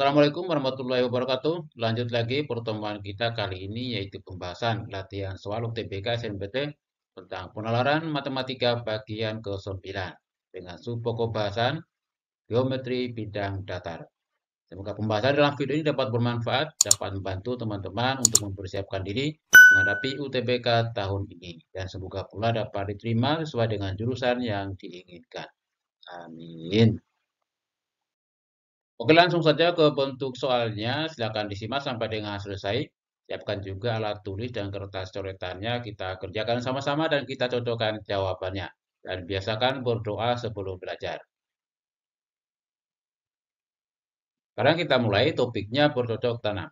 Assalamualaikum warahmatullahi wabarakatuh. Lanjut lagi pertemuan kita kali ini yaitu pembahasan latihan soal UTBK SNMPT tentang penalaran matematika bagian ke-9 dengan subpokok bahasan geometri bidang datar. Semoga pembahasan dalam video ini dapat bermanfaat, dapat membantu teman-teman untuk mempersiapkan diri menghadapi UTBK tahun ini dan semoga pula dapat diterima sesuai dengan jurusan yang diinginkan. Amin. Oke, langsung saja ke bentuk soalnya. Silakan disimak sampai dengan selesai. Siapkan juga alat tulis dan kertas coretannya. Kita kerjakan sama-sama dan kita cocokkan jawabannya. Dan biasakan berdoa sebelum belajar. Sekarang kita mulai topiknya bercocok tanam.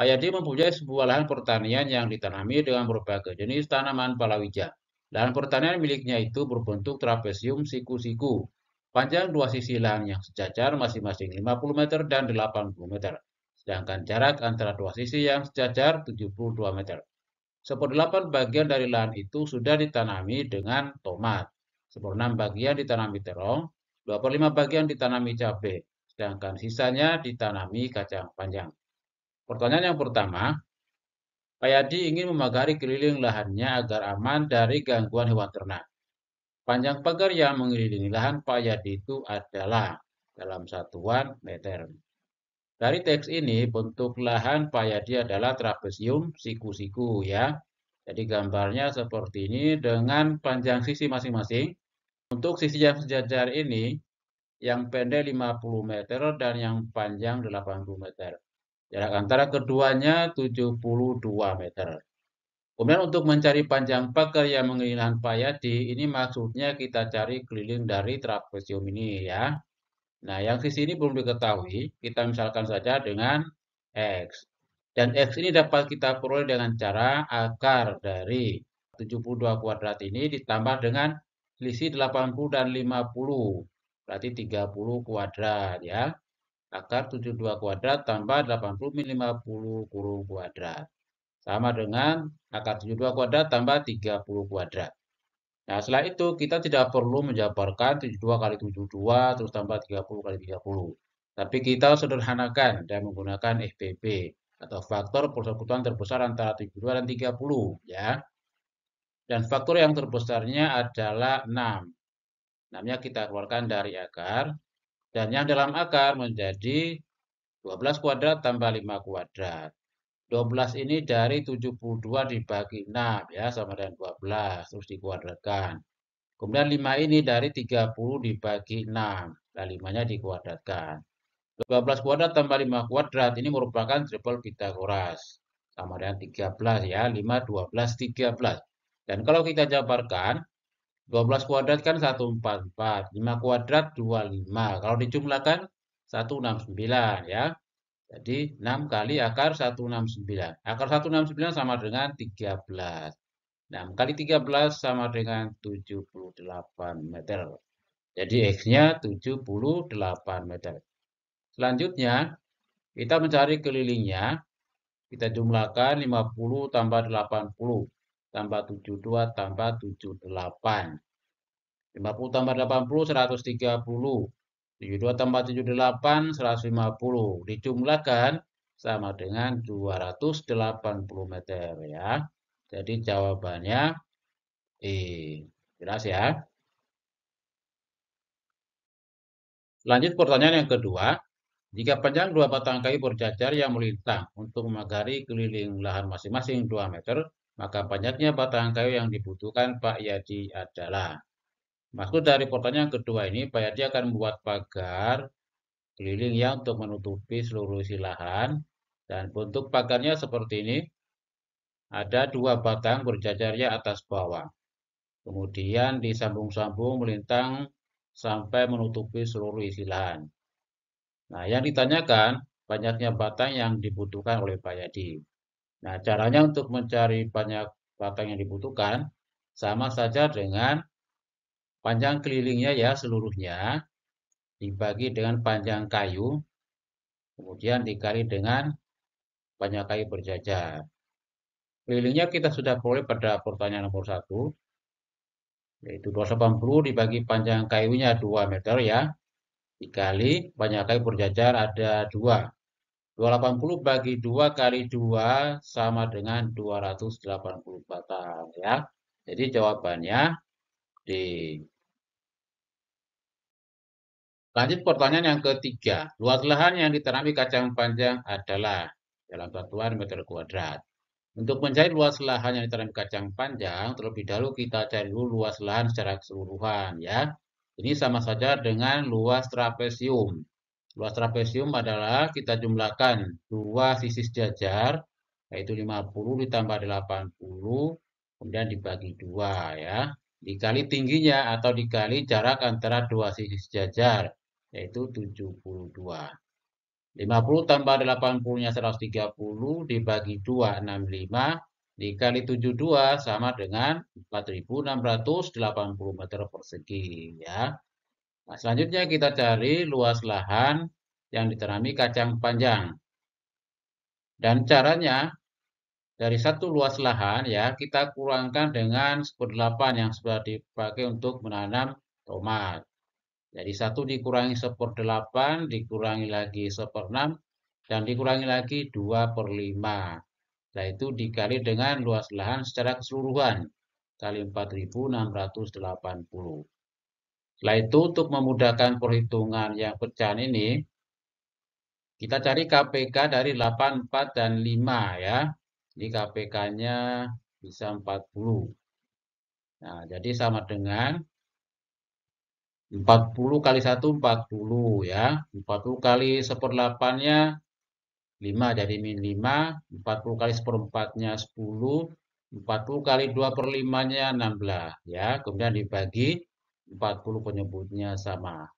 Pak Yadi mempunyai sebuah lahan pertanian yang ditanami dengan berbagai jenis tanaman palawija. Lahan pertanian miliknya itu berbentuk trapesium siku-siku. Panjang dua sisi lahan yang sejajar masing-masing 50 meter dan 80 meter. Sedangkan jarak antara dua sisi yang sejajar 72 meter. Seperdelapan bagian dari lahan itu sudah ditanami dengan tomat. Seperenam bagian ditanami terong, 2/5 bagian ditanami cabai, sedangkan sisanya ditanami kacang panjang. Pertanyaan yang pertama, Pak Yadi ingin memagari keliling lahannya agar aman dari gangguan hewan ternak. Panjang pagar yang mengelilingi lahan Pak Yadi itu adalah dalam satuan meter. Dari teks ini, bentuk lahan Pak Yadi adalah trapesium siku-siku ya. Jadi gambarnya seperti ini dengan panjang sisi masing-masing. Untuk sisi yang sejajar ini, yang pendek 50 meter dan yang panjang 80 meter. Jarak antara keduanya 72 meter. Kemudian untuk mencari panjang pagar yang mengelilingi Pak Yadi, ini maksudnya kita cari keliling dari trapesium ini ya. Nah, yang sisi ini belum diketahui, kita misalkan saja dengan X. Dan X ini dapat kita peroleh dengan cara akar dari 72 kuadrat ini ditambah dengan selisih 80 dan 50. Berarti 30 kuadrat ya. Akar 72 kuadrat tambah 80 min 50 kurung kuadrat. Sama dengan akar 72 kuadrat tambah 30 kuadrat. Nah, setelah itu kita tidak perlu menjabarkan 72 kali 72 terus tambah 30 kali 30. Tapi kita sederhanakan dan menggunakan FPB atau faktor persekutuan terbesar antara 72 dan 30 ya. Dan faktor yang terbesarnya adalah 6. 6-nya kita keluarkan dari akar dan yang dalam akar menjadi 12 kuadrat tambah 5 kuadrat. 12 ini dari 72 dibagi 6 ya sama dengan 12 terus dikuadratkan. Kemudian 5 ini dari 30 dibagi 6. Nah, 5-nya dikuadratkan. 12 kuadrat tambah 5 kuadrat ini merupakan triple Pitagoras. Sama dengan 13 ya. 5, 12, 13. Dan kalau kita jabarkan, 12 kuadrat kan 144. 5 kuadrat 25. Kalau dijumlahkan 169 ya. Jadi 6 kali akar 169. Akar 169 sama dengan 13. 6 kali 13 sama dengan 78 meter. Jadi X-nya 78 meter. Selanjutnya, kita mencari kelilingnya. Kita jumlahkan 50 tambah 80 tambah 72 tambah 78. 50 tambah 80, 130. 72 tambah 78, 150. Dijumlahkan sama dengan 280 meter ya. Jadi jawabannya E. Jelas ya? Lanjut pertanyaan yang kedua. Jika panjang dua batang kayu berjajar yang melintang untuk memagari keliling lahan masing-masing 2 meter, maka panjangnya batang kayu yang dibutuhkan Pak Yadi adalah. Maksud dari pertanyaan kedua ini, Pak Yadi akan membuat pagar keliling yang untuk menutupi seluruh isi lahan. Dan bentuk pagarnya seperti ini. Ada 2 batang berjajarnya atas bawah. Kemudian disambung-sambung melintang sampai menutupi seluruh isi lahan. Nah, yang ditanyakan banyaknya batang yang dibutuhkan oleh Pak Yadi. Nah, caranya untuk mencari banyak batang yang dibutuhkan sama saja dengan panjang kelilingnya ya seluruhnya dibagi dengan panjang kayu, kemudian dikali dengan banyak kayu berjajar. Kelilingnya kita sudah peroleh pada pertanyaan nomor 1, yaitu 280 dibagi panjang kayunya 2 meter ya, dikali banyak kali berjajar ada 2. 280 bagi 2 kali 2 sama dengan 280 batang ya. Jadi jawabannya D. Lanjut pertanyaan yang ketiga. Luas lahan yang ditanami kacang panjang adalah dalam satuan meter kuadrat. Untuk mencari luas lahan yang ditanami kacang panjang, terlebih dahulu kita cari dulu luas lahan secara keseluruhan ya. Ini sama saja dengan luas trapesium. Luas trapesium adalah kita jumlahkan dua sisi sejajar, yaitu 50 ditambah 80, kemudian dibagi 2 ya. Dikali tingginya atau dikali jarak antara dua sisi sejajar, yaitu 72. 50 tambah 80-nya 130 dibagi 2, 65. Dikali 72 sama dengan 4.680 meter persegi ya. Nah, selanjutnya kita cari luas lahan yang ditanami kacang panjang. Dan caranya dari satu luas lahan ya kita kurangkan dengan 1/8 yang sudah dipakai untuk menanam tomat. Jadi 1 dikurangi 1/8, dikurangi lagi 1/6, dan dikurangi lagi 2/5. Setelah itu dikali dengan luas lahan secara keseluruhan kali 4.680. Setelah itu untuk memudahkan perhitungan yang pecahan ini, kita cari KPK dari 8, 4, dan 5 ya. Ini KPK-nya bisa 40. Nah, jadi sama dengan 40 kali 1, 40 ya. 40 kali 1/8-nya 5, jadi min 5. 40 kali 1/4-nya 10. 40 kali 2/5-nya 16 ya. Kemudian dibagi 40 penyebutnya sama.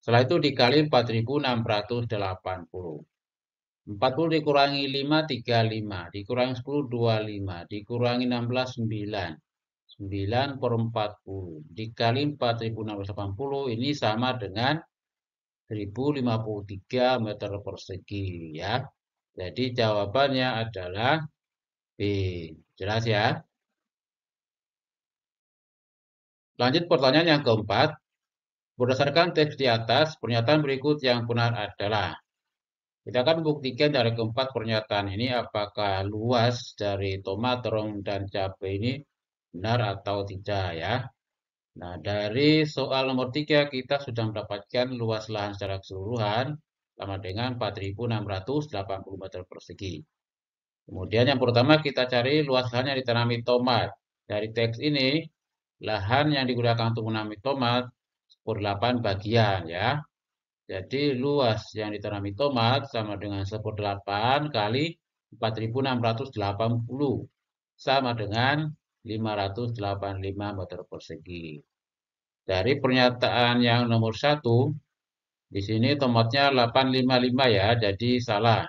Setelah itu dikali 4.680. 40 dikurangi 5, 35. Dikurangi 10, 25. Dikurangi 16, 9. 9/40. Dikali 4.680 ini sama dengan 1.053 meter persegi ya. Jadi jawabannya adalah B. Jelas ya? Lanjut pertanyaan yang keempat. Berdasarkan teks di atas, pernyataan berikut yang benar adalah. Kita akan buktikan dari keempat pernyataan ini apakah luas dari tomat, terong, dan cabai ini benar atau tidak ya. Nah, dari soal nomor 3 kita sudah mendapatkan luas lahan secara keseluruhan sama dengan 4.680 meter persegi. Kemudian yang pertama kita cari luas lahan yang ditanami tomat. Dari teks ini, lahan yang digunakan untuk menanami tomat 1/8 bagian ya. Jadi luas yang ditanami tomat sama dengan 1/8 kali 4.680 sama dengan 585 meter persegi. Dari pernyataan yang nomor 1, di sini tomatnya 855 ya, jadi salah.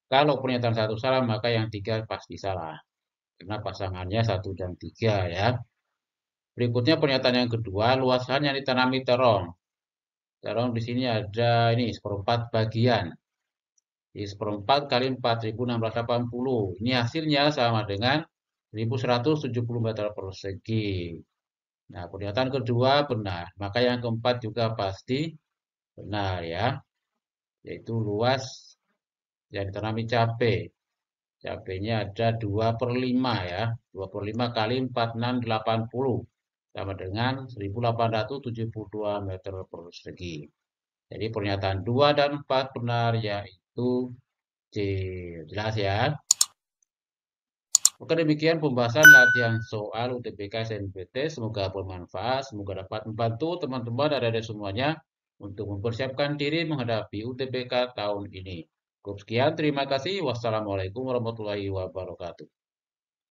Kalau pernyataan 1 salah, maka yang 3 pasti salah. Karena pasangannya 1 dan 3 ya. Berikutnya pernyataan yang kedua, luas lahan yang ditanami terong. Terong di sini ada ini 1/4 bagian. Jadi 1/4 kali 4.680. Ini hasilnya sama dengan 1.170 meter persegi. Nah, pernyataan kedua benar. Maka yang keempat juga pasti benar ya. Yaitu luas yang ditanami cabai. Cabainya ada 2/5 ya. 2/5 kali 4.680 sama dengan 1.872 meter persegi. Jadi pernyataan 2 dan 4 benar yaitu C. Jelas ya? Oke, demikian pembahasan latihan soal UTBK SNMPT. Semoga bermanfaat, semoga dapat membantu teman-teman dan adik semuanya untuk mempersiapkan diri menghadapi UTBK tahun ini. Cukup sekian, terima kasih. Wassalamualaikum warahmatullahi wabarakatuh.